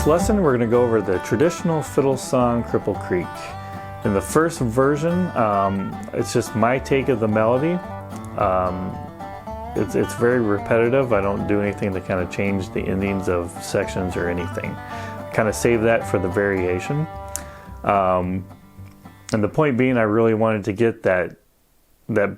this lesson, we're going to go over the traditional fiddle song, Cripple Creek. In the first version, it's just my take of the melody. It's very repetitive. I don't do anything to kind of change the endings of sections or anything. I kind of save that for the variation. And the point being, I really wanted to get that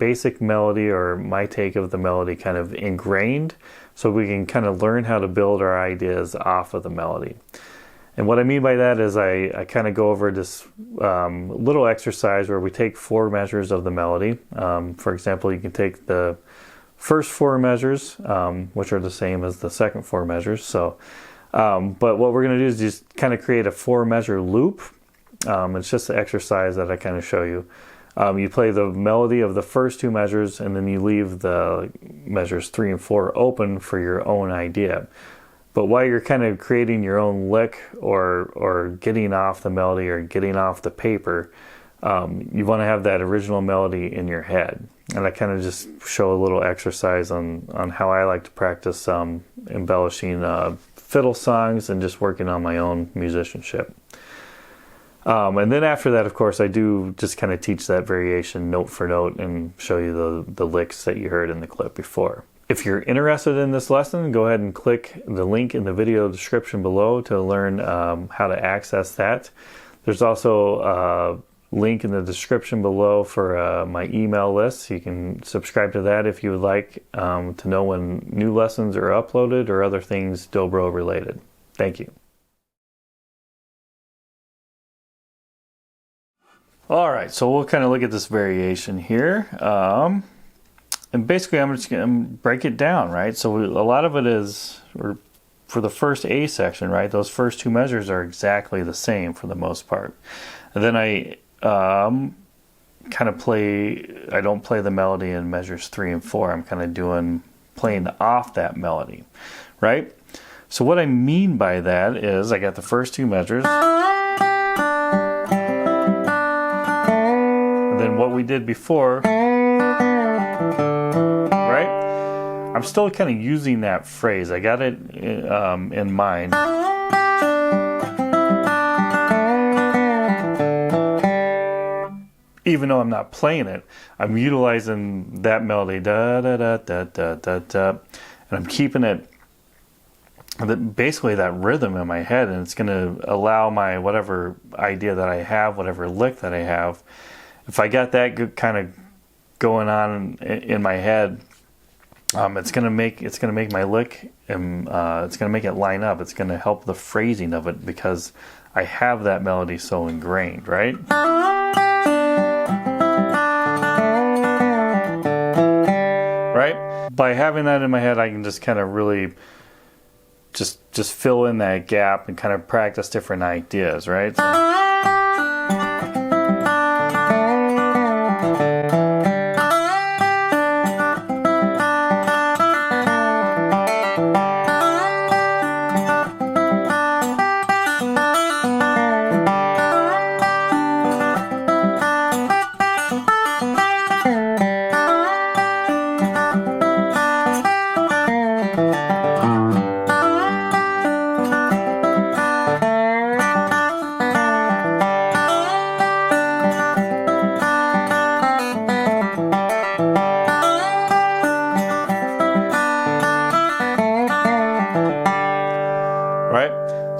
basic melody, or my take of the melody, kind of ingrained, so we can kind of learn how to build our ideas off of the melody. And what I mean by that is I kind of go over this little exercise where we take 4 measures of the melody. For example, you can take the first 4 measures, which are the same as the second 4 measures. So, but what we're going to do is just kind of create a 4-measure loop. It's just an exercise that I kind of show you. You play the melody of the first 2 measures, and then you leave the measures 3 and 4 open for your own idea. But while you're kind of creating your own lick or getting off the melody or getting off the paper, you want to have that original melody in your head. And I kind of just show a little exercise on how I like to practice embellishing fiddle songs and just working on my own musicianship. And then after that, of course, I do just kind of teach that variation note for note and show you the licks that you heard in the clip before. If you're interested in this lesson, go ahead and click the link in the video description below to learn how to access that. There's also a link in the description below for my email list. You can subscribe to that if you would like to know when new lessons are uploaded or other things Dobro related. Thank you. All right, so we'll kind of look at this variation here. And basically, I'm just going to break it down, right? So a lot of it is, for the first A section, right? Those first 2 measures are exactly the same for the most part. And then I kind of I don't play the melody in measures 3 and 4. I'm kind of playing off that melody, right? So what I mean by that is I got the first 2 measures. Than what we did before, right? I'm still kind of using that phrase. I got it in mind. Even though I'm not playing it, I'm utilizing that melody, da da da da da da da, and I'm keeping it, basically that rhythm in my head, and it's going to allow my whatever idea that I have, whatever lick that I have. If I got that kind of going on in my head, it's gonna make my lick, and it's gonna make it line up. It's gonna help the phrasing of it because I have that melody so ingrained, right? Right? By having that in my head, I can just kind of really just fill in that gap and kind of practice different ideas, right? So,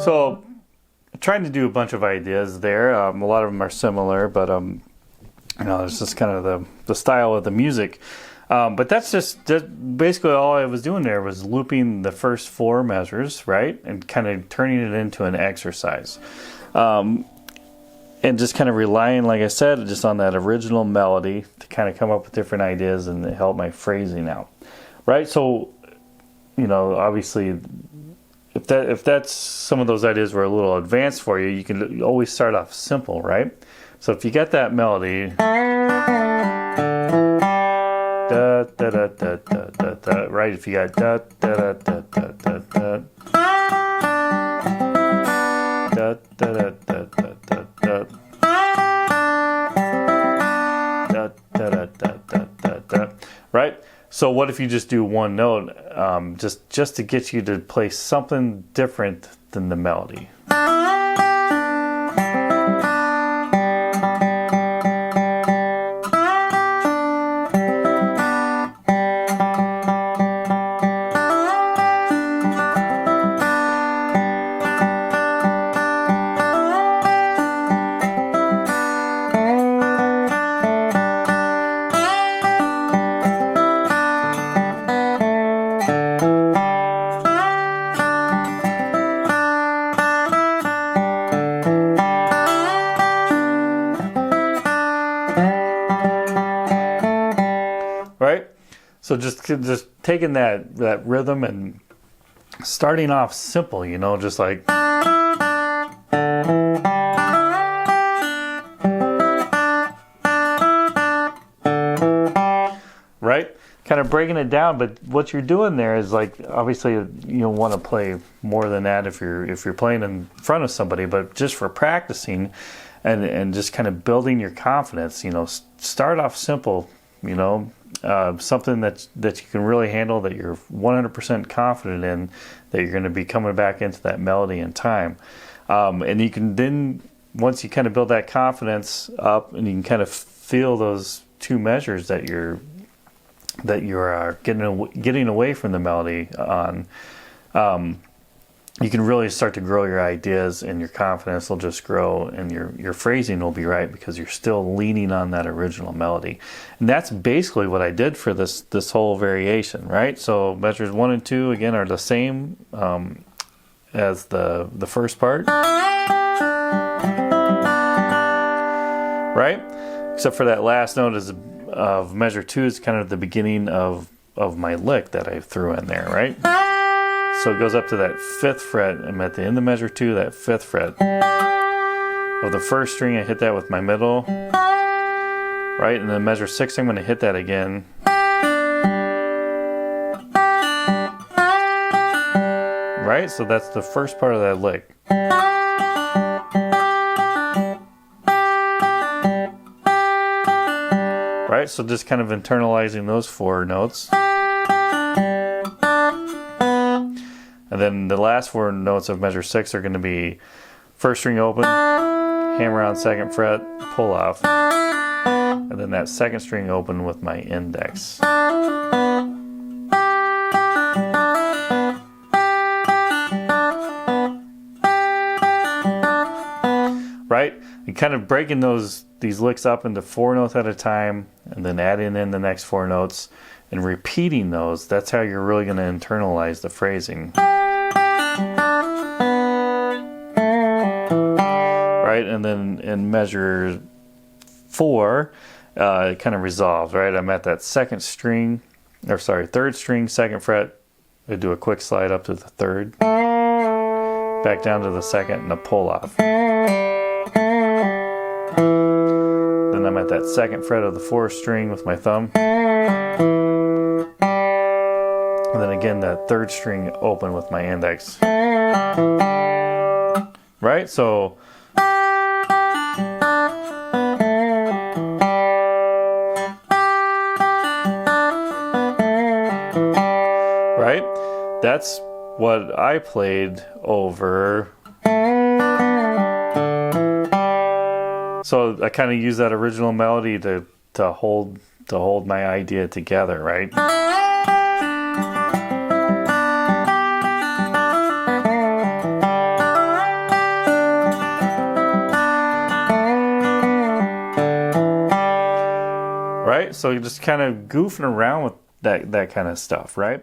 So, trying to do a bunch of ideas there. A lot of them are similar, but you know, it's just kind of the style of the music. But that's basically all I was doing there was looping the first 4 measures, right, and kind of turning it into an exercise, and just kind of relying, like I said, just on that original melody to kind of come up with different ideas and help my phrasing out, right? So, you know, obviously, if that's some of those ideas were a little advanced for you, you can always start off simple, right? So if you get that melody, da da da da da da da, right? If you got da da da da da da da, da da da da da da da, da da da da da da, right? So what if you just do one note, just to get you to play something different than the melody? Right? So just taking that rhythm and starting off simple, you know, just like, right? Kind of breaking it down, but what you're doing there is like, obviously you want to play more than that if you're playing in front of somebody, but just for practicing and just kind of building your confidence, you know, start off simple, you know, something that you can really handle, that you're 100% confident in, that you're going to be coming back into that melody in time. And you can then, once you kind of build that confidence up and you can kind of feel those two measures that you're getting away from the melody on, you can really start to grow your ideas, and your confidence will just grow, and your phrasing will be right because you're still leaning on that original melody. And that's basically what I did for this whole variation, right? So measures 1 and 2 again are the same as the first part, right? Except for that last note of measure 2 is kind of the beginning of my lick that I threw in there, right? So it goes up to that 5th fret. I'm at the end of measure 2, that 5th fret. Of the first string, I hit that with my middle. Right? And then measure 6, I'm going to hit that again. Right? So that's the first part of that lick. Right? So just kind of internalizing those 4 notes. And then the last 4 notes of measure 6 are going to be first string open, hammer on 2nd fret, pull off, and then that 2nd string open with my index. Right? And kind of breaking these licks up into 4 notes at a time, and then adding in the next 4 notes and repeating those. That's how you're really going to internalize the phrasing. Right? And then in measure 4, it kind of resolves, right? I'm at that 3rd string, 2nd fret. I do a quick slide up to the 3rd, back down to the 2nd, and a pull off. Then I'm at that 2nd fret of the 4th string with my thumb. And then again, that 3rd string open with my index. Right? So, right? That's what I played over. So I kind of use that original melody to hold my idea together, right? Right? So you're just kind of goofing around with that kind of stuff, right?